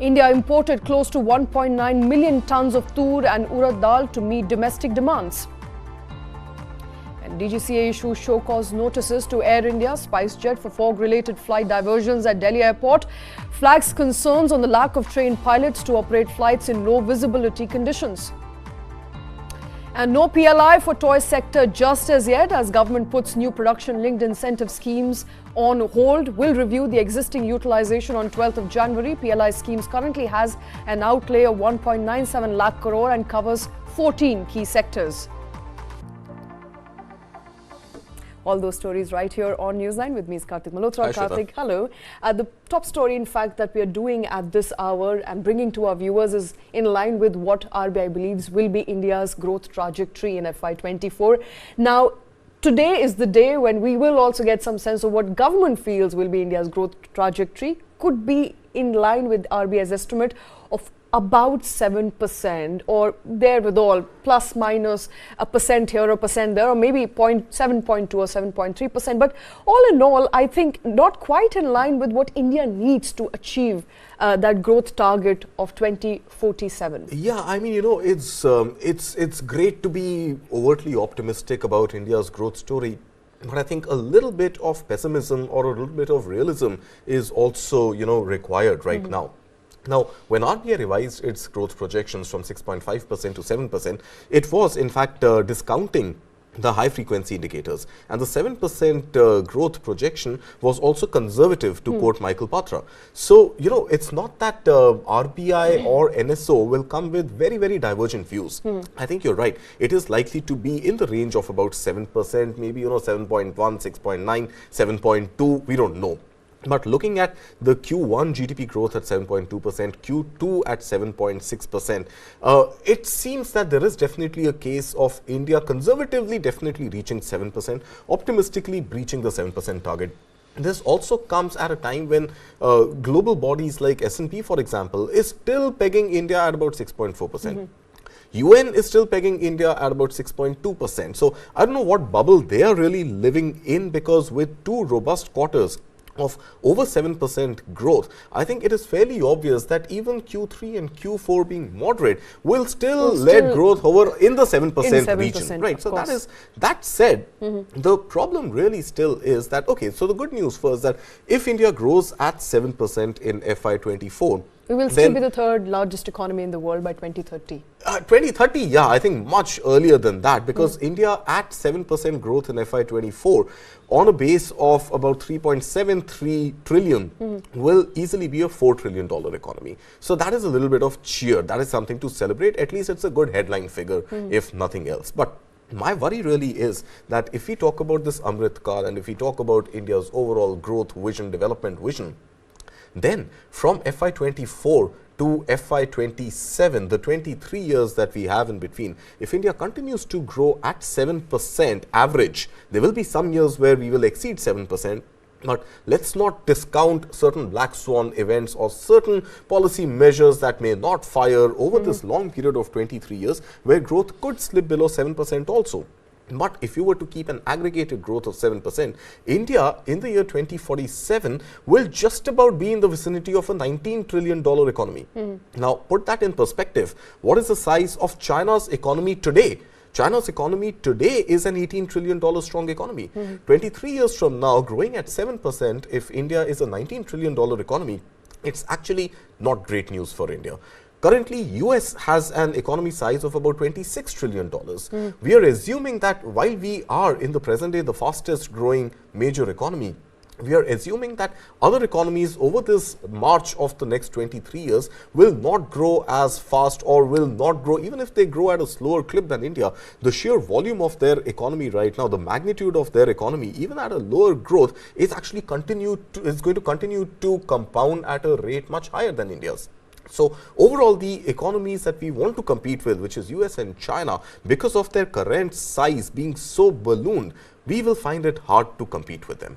India imported close to 1.9 million tons of Tur and Dal to meet domestic demands. And DGCA issues show cause notices to Air India, SpiceJet for fog-related flight diversions at Delhi airport. Flags concerns on the lack of trained pilots to operate flights in low visibility conditions. And no PLI for toy sector just as yet, as government puts new production-linked incentive schemes on hold. Will review the existing utilization on 12th of January. PLI schemes currently has an outlay of 1.97 lakh crore and covers 14 key sectors. All those stories right here on Newsline. With me is Kartik. Malhotra. Hi, Kartik, Shweta. hello. The top story, in fact, that we are doing at this hour and bringing to our viewers is in line with what RBI believes will be India's growth trajectory in FY24. Now, today is the day when we will also get some sense of what government feels will be India's growth trajectory. Could be in line with RBI's estimate of about 7%, or therewithal, plus minus a percent here, a percent there, or maybe 7.2 or 7.3%. But all in all, I think not quite in line with what India needs to achieve that growth target of 2047. Yeah, I mean, you know, it's great to be overtly optimistic about India's growth story. But I think a little bit of pessimism or a little bit of realism is also, you know, required right now. Now, when RBI revised its growth projections from 6.5% to 7%, it was in fact discounting the high frequency indicators, and the 7% growth projection was also conservative, to quote Michael Patra. So, you know, it's not that RBI or NSO will come with very, very divergent views. I think you're right. It is likely to be in the range of about 7%, maybe, you know, 7.1, 6.9, 7.2, we don't know. But looking at the Q1 GDP growth at 7.2%, Q2 at 7.6%, it seems that there is definitely a case of India conservatively definitely reaching 7%, optimistically breaching the 7% target. This also comes at a time when global bodies like S&P, for example, is still pegging India at about 6.4%. UN is still pegging India at about 6.2%. So I don't know what bubble they are really living in, because with two robust quarters of over 7% growth, I think it is fairly obvious that even Q3 and Q4 being moderate will still let growth hover in the 7% region. Right. So that said, the problem really still is that, okay, so the good news first that if India grows at 7% in FY24, we will still be the third largest economy in the world by 2030. 2030, yeah, I think much earlier than that, because India at 7% growth in FY24 on a base of about 3.73 trillion will easily be a $4 trillion economy. So that is a little bit of cheer. That is something to celebrate. At least it's a good headline figure, if nothing else. But my worry really is that if we talk about this Amrit Kaal and if we talk about India's overall growth vision, development vision, then from FY24 to FY27, the 23 years that we have in between, if India continues to grow at 7% average, there will be some years where we will exceed 7%. But let's not discount certain black swan events or certain policy measures that may not fire over this long period of 23 years, where growth could slip below 7% also. But if you were to keep an aggregated growth of 7%, India in the year 2047 will just about be in the vicinity of a $19 trillion economy. Now, put that in perspective. What is the size of China's economy today? China's economy today is an $18 trillion strong economy. 23 years from now, growing at 7%, if India is a $19 trillion economy, it's actually not great news for India. Currently, US has an economy size of about $26 trillion. We are assuming that while we are in the present day the fastest growing major economy, we are assuming that other economies over this march of the next 23 years will not grow as fast, or will not grow, even if they grow at a slower clip than India. The sheer volume of their economy right now, the magnitude of their economy, even at a lower growth, is actually going to continue to compound at a rate much higher than India's. So overall, the economies that we want to compete with, which is US and China, because of their current size being so ballooned, we will find it hard to compete with them.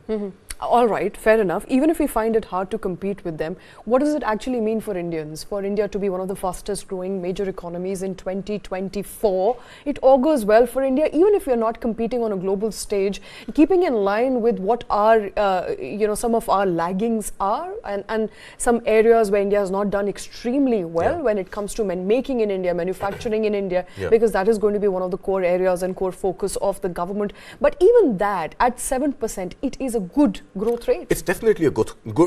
All right, fair enough. Even if we find it hard to compete with them, what does it actually mean for Indians? For India to be one of the fastest growing major economies in 2024, it augurs well for India, even if we are not competing on a global stage, keeping in line with what our, some of our laggings are, and some areas where India has not done extremely well when it comes to making in India, manufacturing in India, because that is going to be one of the core areas and core focus of the government. But even that, at 7%, it is a good growth rate. It's definitely a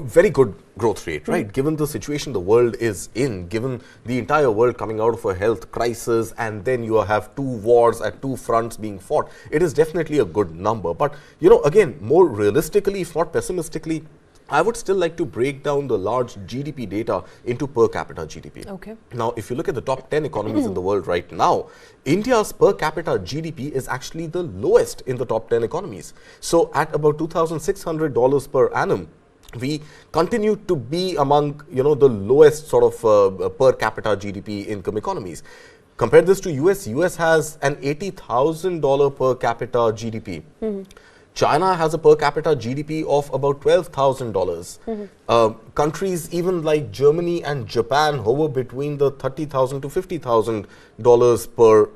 very good growth rate, right? Given the situation the world is in, given the entire world coming out of a health crisis, and then you have two wars at two fronts being fought, it is definitely a good number. But, again, more realistically, if not pessimistically, I would still like to break down the large GDP data into per capita GDP. Okay. Now, if you look at the top 10 economies in the world right now, India's per capita GDP is actually the lowest in the top 10 economies. So, at about $2,600 per annum, we continue to be among, the lowest sort of per capita GDP income economies. Compare this to US. US has an $80,000 per capita GDP. China has a per capita GDP of about $12,000. Countries even like Germany and Japan hover between the $30,000 to $50,000 per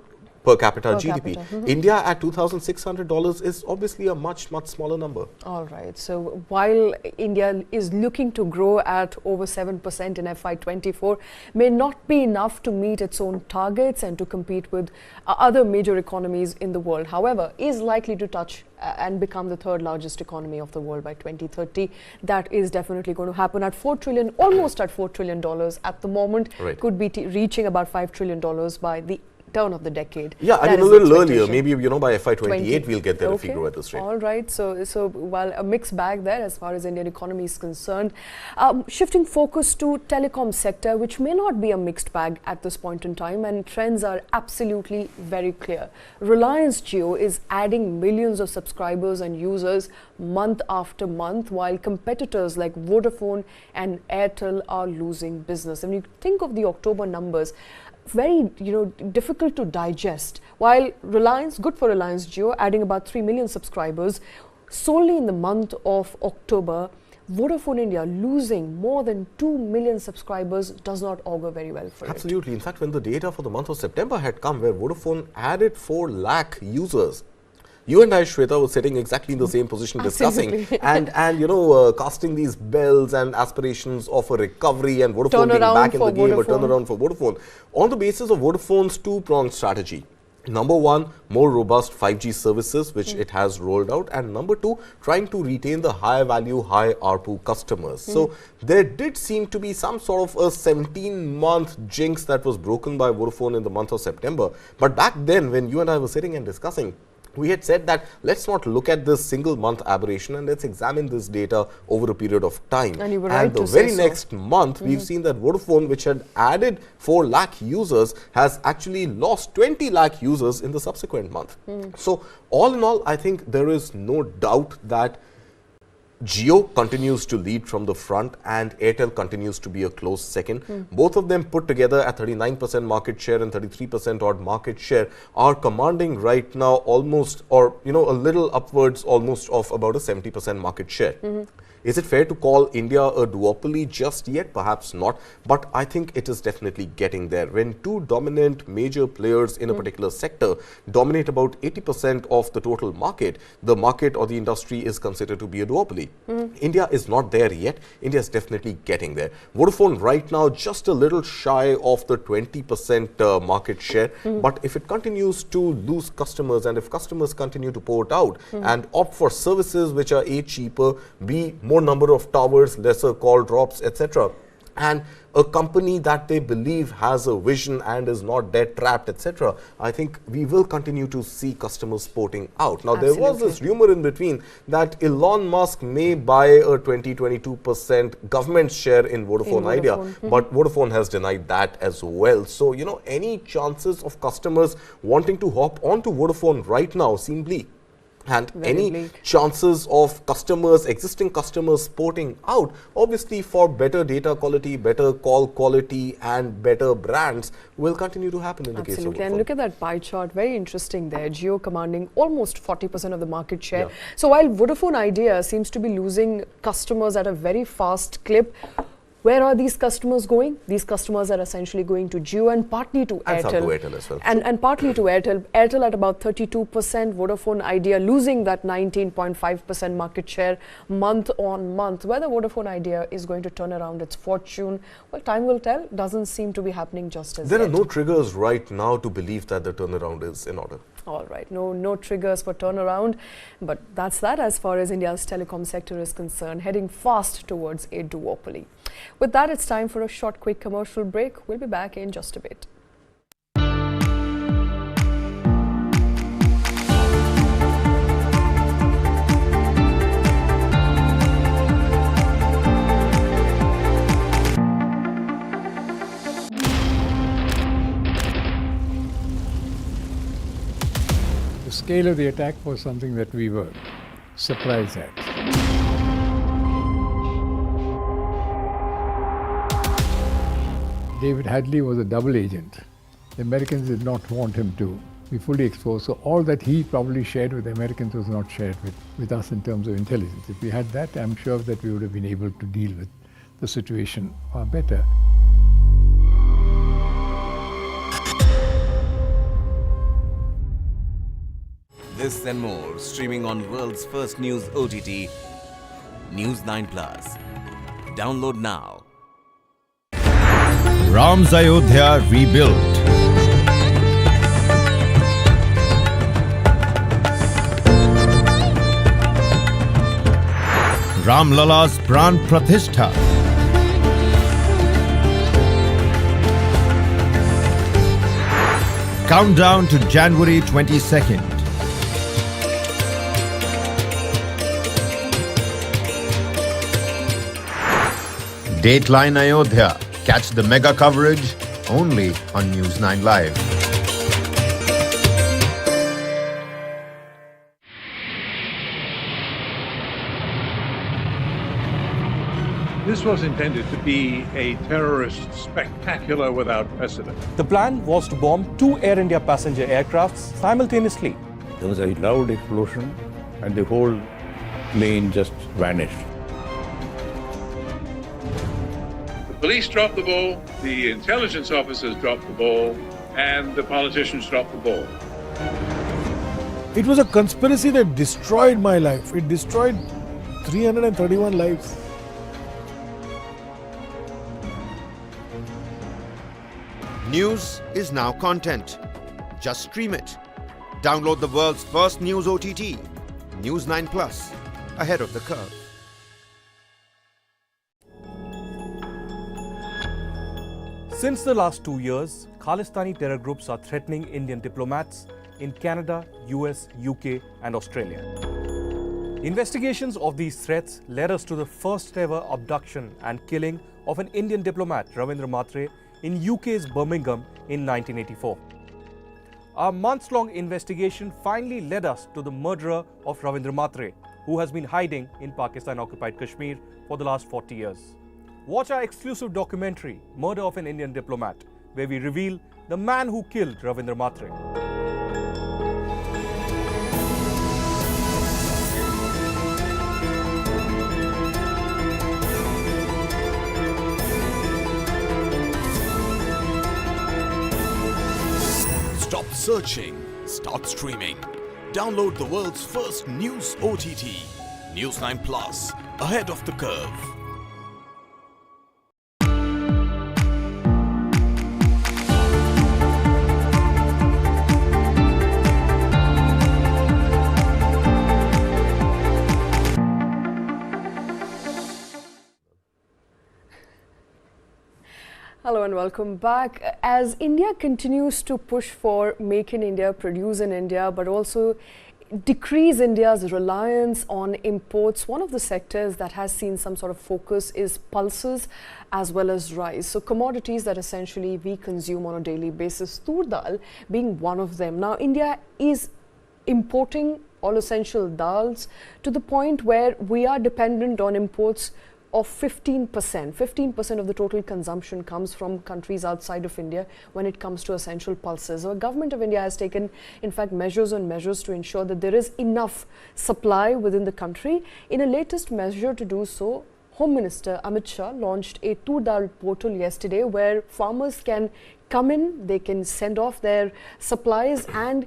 capita GDP. India at $2,600 is obviously a much smaller number. All right. So while India is looking to grow at over 7% in FY24, may not be enough to meet its own targets and to compete with other major economies in the world. However, is likely to touch and become the third largest economy of the world by 2030. That is definitely going to happen at $4 trillion, almost at $4 trillion at the moment. Right. Could be reaching about $5 trillion by the turn of the decade. Yeah, I mean a little earlier, maybe by FY28 we'll get there if we grow at this rate. All right, so while a mixed bag there as far as Indian economy is concerned. Shifting focus to telecom sector, which may not be a mixed bag at this point in time, and trends are absolutely very clear. Reliance Jio is adding millions of subscribers and users month after month, while competitors like Vodafone and Airtel are losing business. And you think of the October numbers, very difficult to digest. While Reliance, good for Reliance Jio, adding about 3 million subscribers solely in the month of October, Vodafone India losing more than 2 million subscribers does not augur very well for it. Absolutely. In fact, when the data for the month of September had come, where Vodafone added 4 lakh users, you and I, Shweta, were sitting exactly in the same position discussing and casting these bells and aspirations of a recovery and Vodafone being back in the game, a turnaround for Vodafone, on the basis of Vodafone's two-pronged strategy. Number one, more robust 5G services, which it has rolled out. And number two, trying to retain the high value, high ARPU customers. So there did seem to be some sort of a 17-month jinx that was broken by Vodafone in the month of September. But back then, when you and I were sitting and discussing, we had said that let's not look at this single month aberration and let's examine this data over a period of time. And you were right the very next month, we've seen that Vodafone, which had added 4 lakh users, has actually lost 20 lakh users in the subsequent month. So all in all, I think there is no doubt that Jio continues to lead from the front and Airtel continues to be a close second. Both of them put together at 39% market share and 33% odd market share are commanding right now almost, or a little upwards almost of about a 70% market share. Is it fair to call India a duopoly just yet? Perhaps not, but I think it is definitely getting there. When two dominant major players in a particular sector dominate about 80% of the total market, the market or the industry is considered to be a duopoly. India is not there yet. India is definitely getting there. Vodafone right now just a little shy of the 20% market share, but if it continues to lose customers and if customers continue to port out and opt for services which are A, cheaper, B, more number of towers, lesser call drops, etc., and a company that they believe has a vision and is not debt trapped, etc., I think we will continue to see customers porting out. Now, there was this rumor in between that Elon Musk may buy a 20-22% government share in Vodafone Idea, but Vodafone has denied that as well. So, any chances of customers wanting to hop onto Vodafone right now seem bleak. And Very any bleak. chances of customers, existing customers porting out, obviously for better data quality, better call quality and better brands will continue to happen in the case of Absolutely. And Vodafone. look at that pie chart, very interesting there. Jio commanding almost 40% of the market share. Yeah. So while Vodafone Idea seems to be losing customers at a very fast clip, where are these customers going? These customers are essentially going to Jio and partly to And some to Airtel. Airtel as well. And partly to Airtel. Airtel at about 32%, Vodafone Idea losing that 19.5% market share month on month. Whether Vodafone Idea is going to turn around its fortune, well, time will tell. Doesn't seem to be happening just as There yet. are no triggers right now to believe that the turnaround is in order. All right, no triggers for turnaround, but that's that as far as India's telecom sector is concerned, heading fast towards a duopoly. With that, it's time for a short, quick commercial break. We'll be back in just a bit. The scale of the attack was something that we were surprised at. David Hadley was a double agent. The Americans did not want him to be fully exposed, so all that he probably shared with the Americans was not shared with us in terms of intelligence. If we had that, I'm sure that we would have been able to deal with the situation far better. This and more streaming on world's first news OTT, News 9 Plus. Download now. Ram's Ayodhya rebuilt. Ram Lala's Pran Pratishtha. Countdown to January 22nd. Dateline Ayodhya. Catch the mega coverage only on News 9 Live. This was intended to be a terrorist spectacular without precedent. The plan was to bomb 2 Air India passenger aircrafts simultaneously. There was a loud explosion and the whole plane just vanished. The police dropped the ball, the intelligence officers dropped the ball, and the politicians dropped the ball. It was a conspiracy that destroyed my life. It destroyed 331 lives. News is now content. Just stream it. Download the world's first news OTT, News 9 Plus, ahead of the curve. Since the last 2 years, Khalistani terror groups are threatening Indian diplomats in Canada, US, UK and Australia. Investigations of these threats led us to the first ever abduction and killing of an Indian diplomat, Ravindra Matre, in UK's Birmingham in 1984. Our months-long investigation finally led us to the murderer of Ravindra Matre, who has been hiding in Pakistan-occupied Kashmir for the last 40 years. Watch our exclusive documentary, Murder of an Indian Diplomat, where we reveal the man who killed Ravindra Matre. Stop searching, start streaming. Download the world's first news OTT, News 9 Plus, ahead of the curve. Hello and welcome back. As India continues to push for Make in India, Produce in India, but also decrease India's reliance on imports, one of the sectors that has seen some sort of focus is pulses as well as rice. So commodities that essentially we consume on a daily basis, Tur Dal being one of them. Now India is importing all essential dals to the point where we are dependent on imports of 15%. 15% of the total consumption comes from countries outside of India when it comes to essential pulses. The government of India has taken, in fact, measures on measures to ensure that there is enough supply within the country. In a latest measure to do so, Home Minister Amit Shah launched a Tur Dal portal yesterday where farmers can come in, they can send off their supplies, and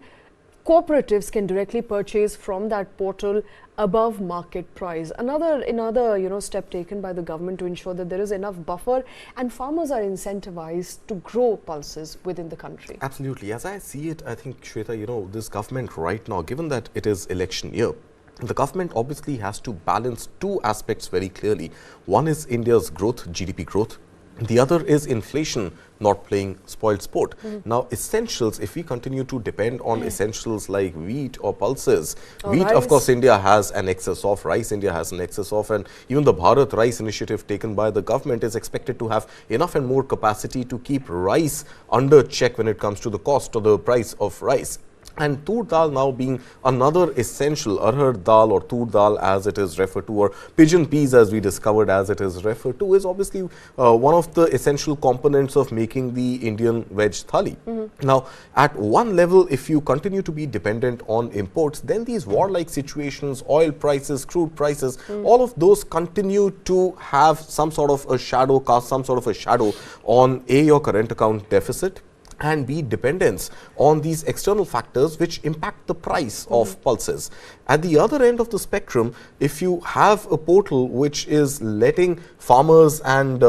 cooperatives can directly purchase from that portal above market price. Another step taken by the government to ensure that there is enough buffer and farmers are incentivized to grow pulses within the country. Absolutely. As I see it, I think, Shweta, this government right now, given that it is election year, the government obviously has to balance two aspects very clearly. One is India's growth, GDP growth. The other is inflation not playing spoiled sport. Now, essentials, if we continue to depend on essentials like wheat or pulses, wheat, rice. of course, India has an excess of, rice India has an excess of, and even the Bharat Rice initiative taken by the government is expected to have enough and more capacity to keep rice under check when it comes to the cost or the price of rice. And Tur Dal now being another essential, Arhar Dal or Tur Dal as it is referred to, or pigeon peas as we discovered as it is referred to, is obviously one of the essential components of making the Indian veg thali. Now, at one level, if you continue to be dependent on imports, then these warlike situations, oil prices, crude prices, all of those continue to have some sort of a shadow, cast some sort of a shadow on your current account deficit, and B, dependence on these external factors which impact the price of pulses. At the other end of the spectrum, if you have a portal which is letting farmers and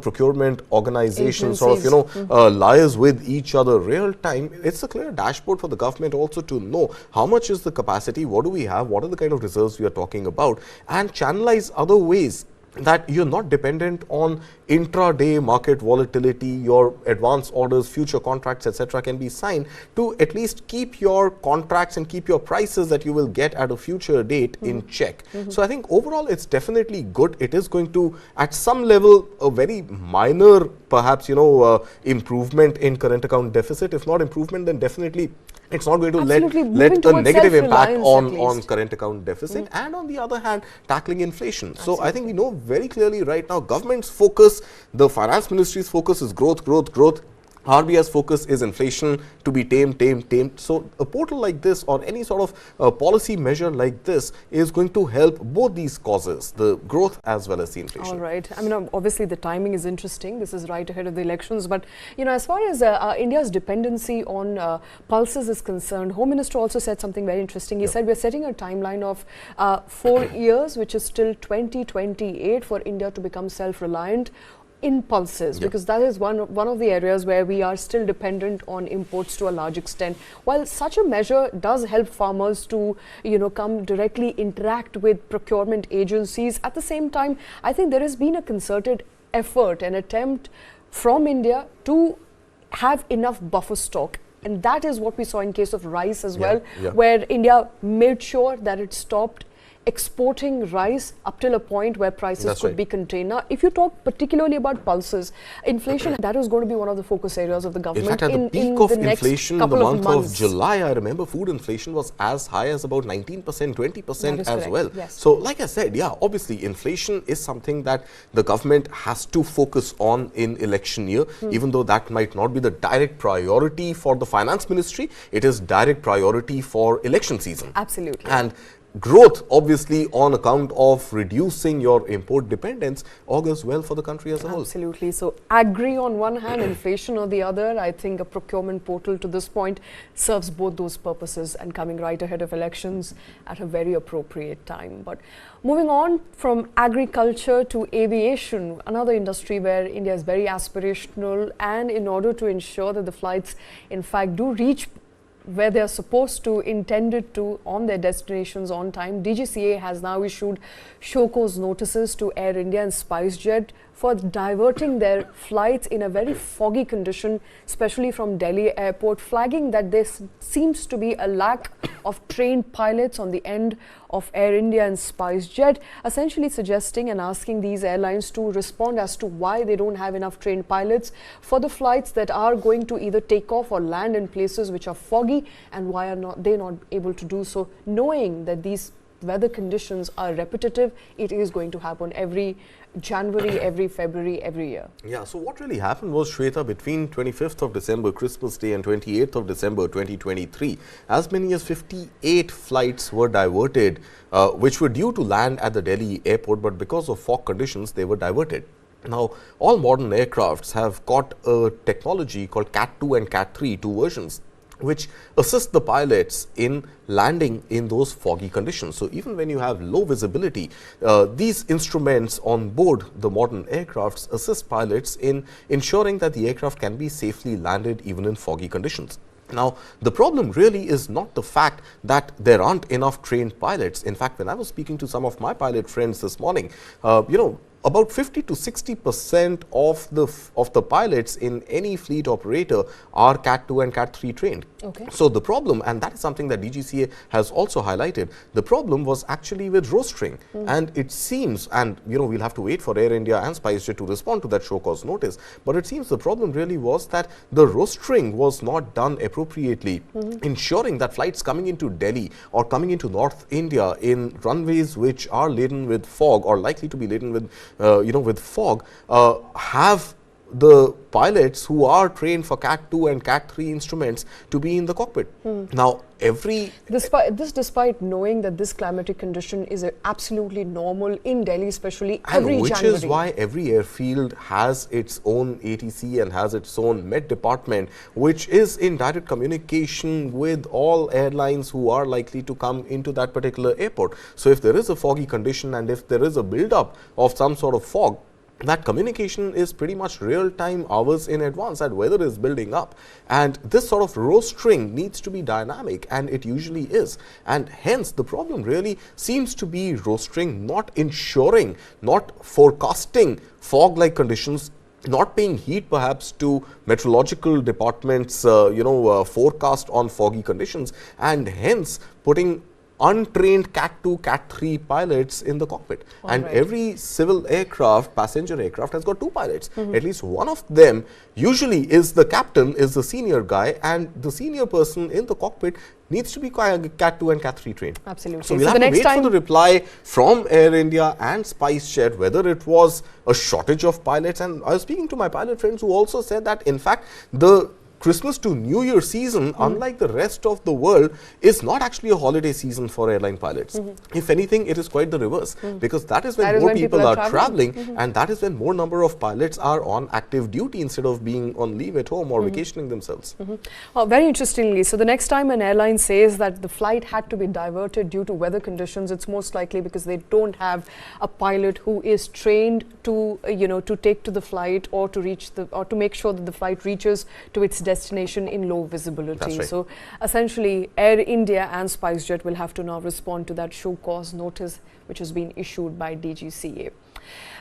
procurement organizations sort of liaise with each other real time, it's a clear dashboard for the government also to know how much is the capacity, what do we have, what are the kind of reserves we are talking about, and channelize other ways that you're not dependent on intraday market volatility. Your advance orders, future contracts, etc. can be signed to at least keep your contracts and keep your prices that you will get at a future date in check. So I think overall it's definitely good. It is going to, at some level, a very minor perhaps improvement in current account deficit. If not improvement, then definitely it's not going to let a negative impact on current account deficit, and on the other hand, tackling inflation. So I think we know very clearly right now, government's focus, the finance ministry's focus is growth, growth, growth. RBI's focus is inflation to be tamed. So a portal like this or any sort of policy measure like this is going to help both these causes, the growth as well as the inflation. All right. I mean, obviously the timing is interesting. This is right ahead of the elections. But, as far as India's dependency on pulses is concerned, Home Minister also said something very interesting. He said we're setting a timeline of 4 years, which is till 2028 for India to become self-reliant in pulses, because that is one of the areas where we are still dependent on imports to a large extent. While such a measure does help farmers to come directly interact with procurement agencies, at the same time I think there has been a concerted effort, an attempt from India to have enough buffer stock, and that is what we saw in case of rice as well, where India made sure that it stopped exporting rice up till a point where prices could be contained. Now, if you talk particularly about pulses, inflation, that is going to be one of the focus areas of the government. In fact, at the peak of inflation in the month of July, I remember food inflation was as high as about 19%, 20% as well. Yes. So, like I said, obviously inflation is something that the government has to focus on in election year, even though that might not be the direct priority for the finance ministry, it is direct priority for election season. Absolutely. And growth, obviously, on account of reducing your import dependence, augurs well for the country as a whole. Absolutely. So, agri on one hand, inflation on the other. I think a procurement portal to this point serves both those purposes and coming right ahead of elections at a very appropriate time. But moving on from agriculture to aviation, another industry where India is very aspirational, and in order to ensure that the flights, in fact, do reach where they are supposed to, intended to, on their destinations on time, DGCA has now issued show cause notices to Air India and SpiceJet for diverting their flights in a very foggy condition, especially from Delhi airport, flagging that there seems to be a lack of trained pilots on the end of Air India and SpiceJet, essentially suggesting and asking these airlines to respond as to why they don't have enough trained pilots for the flights that are going to either take off or land in places which are foggy, and why are they not able to do so, knowing that these weather conditions are repetitive. It is going to happen every January, every February, every year. Yeah, so what really happened was, Shweta, between 25th of December, Christmas Day, and 28th of December 2023, as many as 58 flights were diverted, which were due to land at the Delhi airport, but because of fog conditions, they were diverted. Now, all modern aircrafts have got a technology called Cat 2 and Cat 3, two versions, which assist the pilots in landing in those foggy conditions. So even when you have low visibility, these instruments on board the modern aircrafts assist pilots in ensuring that the aircraft can be safely landed even in foggy conditions. Now, the problem really is not the fact that there aren't enough trained pilots. In fact, when I was speaking to some of my pilot friends this morning, about 50 to 60% of the pilots in any fleet operator are Cat 2 and Cat 3 trained. Okay. So the problem, and that is something that DGCA has also highlighted, the problem was actually with rostering. And it seems, and we'll have to wait for Air India and SpiceJet to respond to that show cause notice, but it seems the problem really was that the rostering was not done appropriately, ensuring that flights coming into Delhi or coming into North India in runways which are laden with fog or likely to be laden with with fog, have the pilots who are trained for Cat 2 and Cat 3 instruments to be in the cockpit. Now, despite knowing that this climatic condition is absolutely normal in Delhi, especially every which January. Is why every airfield has its own ATC and has its own Met department, which is in direct communication with all airlines who are likely to come into that particular airport. So if there is a foggy condition and if there is a build-up of some sort of fog, that communication is pretty much real-time, hours in advance, that weather is building up. And this sort of rostering needs to be dynamic, and it usually is. And hence, the problem really seems to be rostering, not ensuring, not forecasting fog-like conditions, not paying heed perhaps to meteorological departments, forecast on foggy conditions, and hence putting untrained Cat 2, Cat 3 pilots in the cockpit. And every civil aircraft, passenger aircraft, has got two pilots. At least one of them usually is the captain, is the senior guy, and the senior person in the cockpit needs to be Cat 2 and Cat 3 trained. Absolutely. So we'll have to wait for the reply from Air India and SpiceJet whether it was a shortage of pilots. And I was speaking to my pilot friends who also said that, in fact, the Christmas to New Year season, unlike the rest of the world, is not actually a holiday season for airline pilots. If anything, it is quite the reverse, because that is when more people are traveling, and that is when more number of pilots are on active duty instead of being on leave at home or vacationing themselves. Very interestingly, so the next time an airline says that the flight had to be diverted due to weather conditions, it's most likely because they don't have a pilot who is trained to, to take to the flight or to reach or to make sure that the flight reaches to its destination in low visibility. That's right. So essentially, Air India and SpiceJet will have to now respond to that show cause notice which has been issued by DGCA.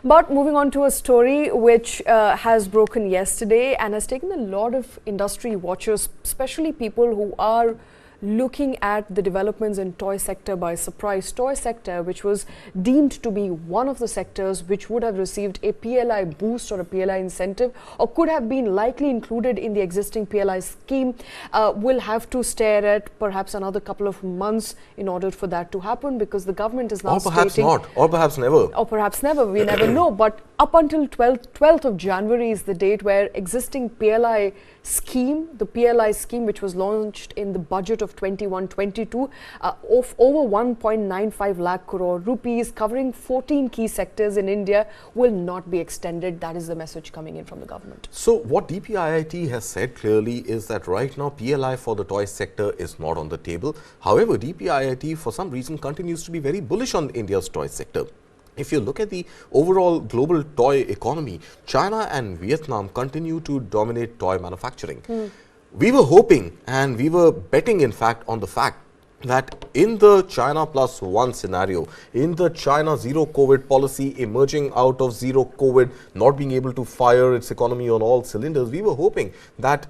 But moving on to a story which has broken yesterday and has taken a lot of industry watchers, especially people who are looking at the developments in toy sector by surprise. Toy sector, which was deemed to be one of the sectors which would have received a PLI boost or a PLI incentive, or could have been likely included in the existing PLI scheme, will have to stare at perhaps another couple of months in order for that to happen, because the government is now perhaps not, or perhaps never. Or perhaps never, we never know. But up until 12th of January is the date where existing PLI scheme, the PLI scheme which was launched in the budget of 21-22, of over 1.95 lakh crore rupees, covering 14 key sectors in India, will not be extended. That is the message coming in from the government. So what DPIIT has said clearly is that right now PLI for the toy sector is not on the table. However, DPIIT for some reason continues to be very bullish on India's toy sector. If you look at the overall global toy economy, China and Vietnam continue to dominate toy manufacturing. We were hoping and we were betting, in fact, on the fact that in the China plus one scenario, in the China zero COVID policy emerging out of zero COVID, not being able to fire its economy on all cylinders, we were hoping that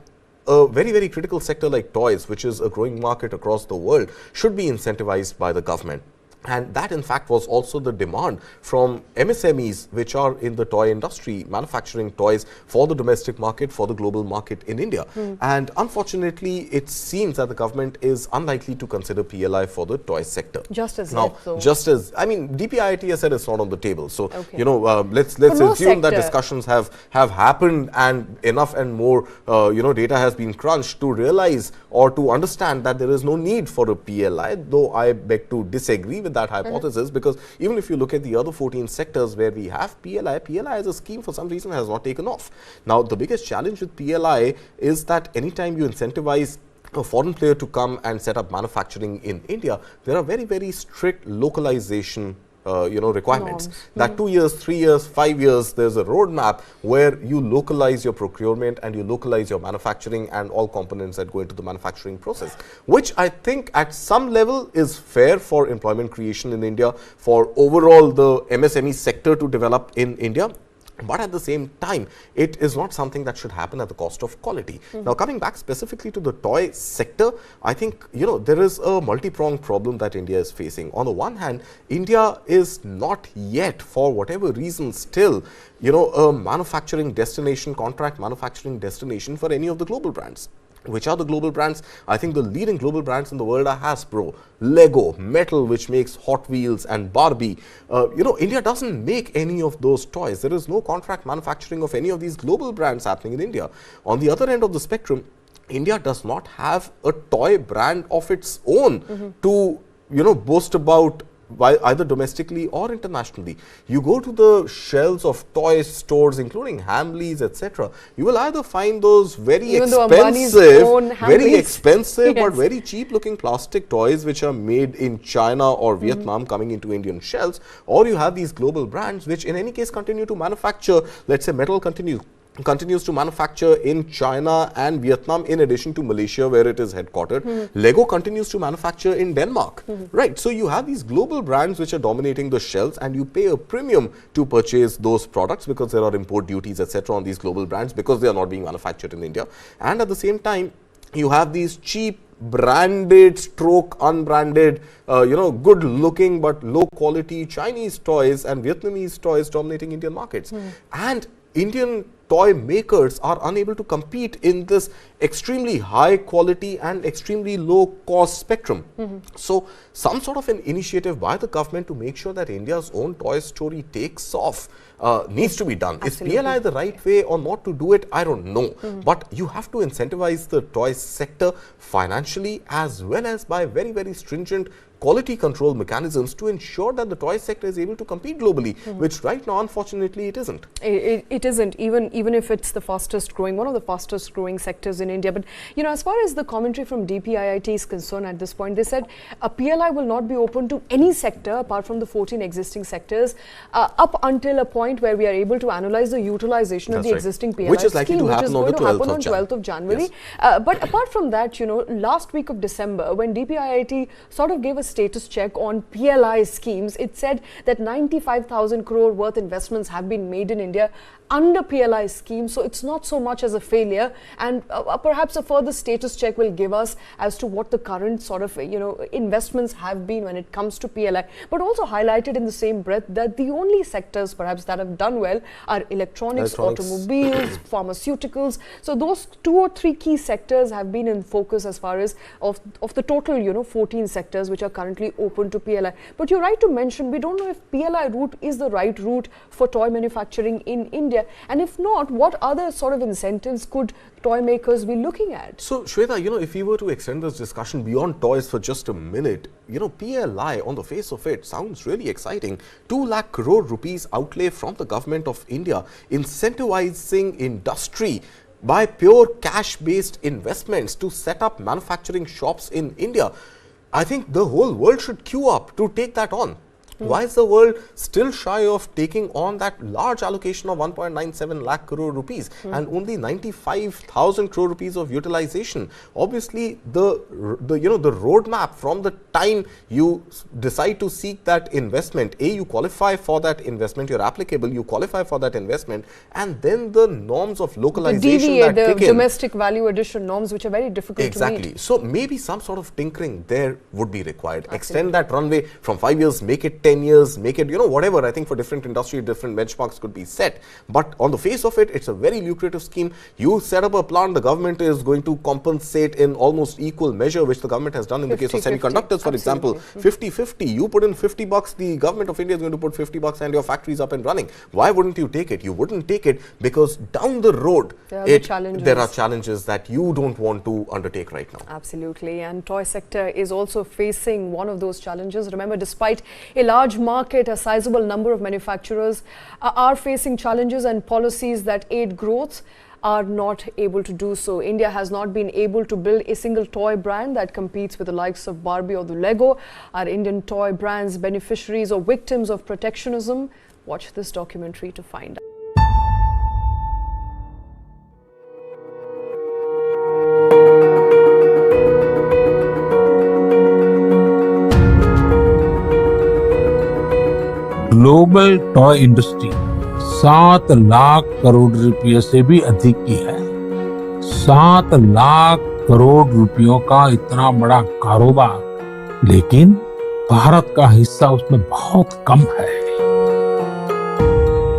a very, very critical sector like toys, which is a growing market across the world, should be incentivized by the government. And that, in fact, was also the demand from MSMEs, which are in the toy industry, manufacturing toys for the domestic market, for the global market in India. And unfortunately, it seems that the government is unlikely to consider PLI for the toy sector. Just as now, yet, though. just as, I mean, DPIIT has said it's not on the table. So, Okay. you know, let's no assume that sector. discussions have happened and enough and more, you know, data has been crunched to realize or to understand that there is no need for a PLI, though I beg to disagree with that hypothesis, because even if you look at the other 14 sectors where we have PLI as a scheme for some reason has not taken off. Now, the biggest challenge with PLI is that anytime you incentivize a foreign player to come and set up manufacturing in India, there are very, very strict localization you know, requirements. Norms. That 2 years, 3 years, 5 years, there's a roadmap where you localize your procurement and you localize your manufacturing and all components that go into the manufacturing process, which I think at some level is fair for employment creation in India, for overall the MSME sector to develop in India. But at the same time, it is not something that should happen at the cost of quality. Now, coming back specifically to the toy sector, I think, you know, there is a multi-pronged problem that India is facing. On the one hand, India is not yet, for whatever reason, still, you know, a manufacturing destination, contract manufacturing destination for any of the global brands. Which are the global brands? I think the leading global brands in the world are Hasbro, Lego, Metal, which makes Hot Wheels, and Barbie. You know, India doesn't make any of those toys. There is no contract manufacturing of any of these global brands happening in India. On the other end of the spectrum, India does not have a toy brand of its own to, you know, boast about, either domestically or internationally. You go to the shelves of toy stores, including Hamleys, etc. You will either find those very Even though expensive, own Hamleys. but very cheap looking plastic toys which are made in China or Vietnam coming into Indian shelves, or you have these global brands which in any case continue to manufacture. Let's say Metal continues to manufacture in China and Vietnam, in addition to Malaysia where it is headquartered. Lego continues to manufacture in Denmark, right? So you have these global brands which are dominating the shelves, and you pay a premium to purchase those products because there are import duties, etc. on these global brands because they are not being manufactured in India. And at the same time, you have these cheap branded stroke unbranded, you know, good looking but low quality Chinese toys and Vietnamese toys dominating Indian markets. And Indian toy makers are unable to compete in this extremely high quality and extremely low cost spectrum. So some sort of an initiative by the government to make sure that India's own toy story takes off needs to be done. Absolutely. Is PLI the right way or not to do it? I don't know. But you have to incentivize the toy sector financially as well as by very, very stringent quality control mechanisms to ensure that the toy sector is able to compete globally, which right now, unfortunately, it isn't. It isn't, even if it's the fastest growing, one of the fastest growing sectors in India. But, you know, as far as the commentary from DPIIT is concerned at this point, they said a PLI will not be open to any sector apart from the 14 existing sectors up until a point where we are able to analyze the utilization of the existing PLI which is likely scheme, to happen on the 12th of January. Yes. But apart from that, you know, last week of December, when DPIIT sort of gave a status check on PLI schemes, it said that 95,000 crore worth investments have been made in India under PLI scheme, so it's not so much as a failure, and perhaps a further status check will give us as to what the current sort of, you know, investments have been when it comes to PLI. But also highlighted in the same breath that the only sectors perhaps that have done well are electronics. Automobiles, pharmaceuticals. So those 2 or 3 key sectors have been in focus as far as of the total, you know, 14 sectors which are currently open to PLI. But you're right to mention, we don't know if PLI route is the right route for toy manufacturing in India. And if not, what other sort of incentives could toy makers be looking at? So, Shweta, you know, if we were to extend this discussion beyond toys for just a minute, you know, PLI on the face of it sounds really exciting. 2 lakh crore rupees outlay from the government of India, incentivizing industry by pure cash-based investments to set up manufacturing shops in India. I think the whole world should queue up to take that on. Why is the world still shy of taking on that large allocation of 1.97 lakh crore rupees and only 95,000 crore rupees of utilization? Obviously, the roadmap from the time you decide to seek that investment, you qualify for that investment, you're applicable, you qualify for that investment, and then the norms of localization DVA, that the kick in. Domestic value addition norms, which are very difficult to meet. Exactly. So maybe some sort of tinkering there would be required. Absolutely. Extend that runway from 5 years, make it 10 years, make it, whatever. I think for different industry, different benchmarks could be set. But on the face of it, it's a very lucrative scheme. You set up a plant, the government is going to compensate in almost equal measure, which the government has done in the case of semiconductors, for example. 50-50. You put in $50, the government of India is going to put $50 and your factory is up and running. Why wouldn't you take it? You wouldn't take it because down the road, there are challenges that you don't want to undertake right now. Absolutely. And toy sector is also facing one of those challenges. Remember, despite a large market, a sizable number of manufacturers are facing challenges, and policies that aid growth are not able to do so. India has not been able to build a single toy brand that competes with the likes of Barbie or the Lego. Are Indian toy brands beneficiaries or victims of protectionism? Watch this documentary to find out. Global toy industry 7 lakh crore रुपए से भी अधिक की है। 7 लाख करोड़ रुपयों का इतना बड़ा कारोबार, लेकिन भारत का हिस्सा उसमें बहुत कम है।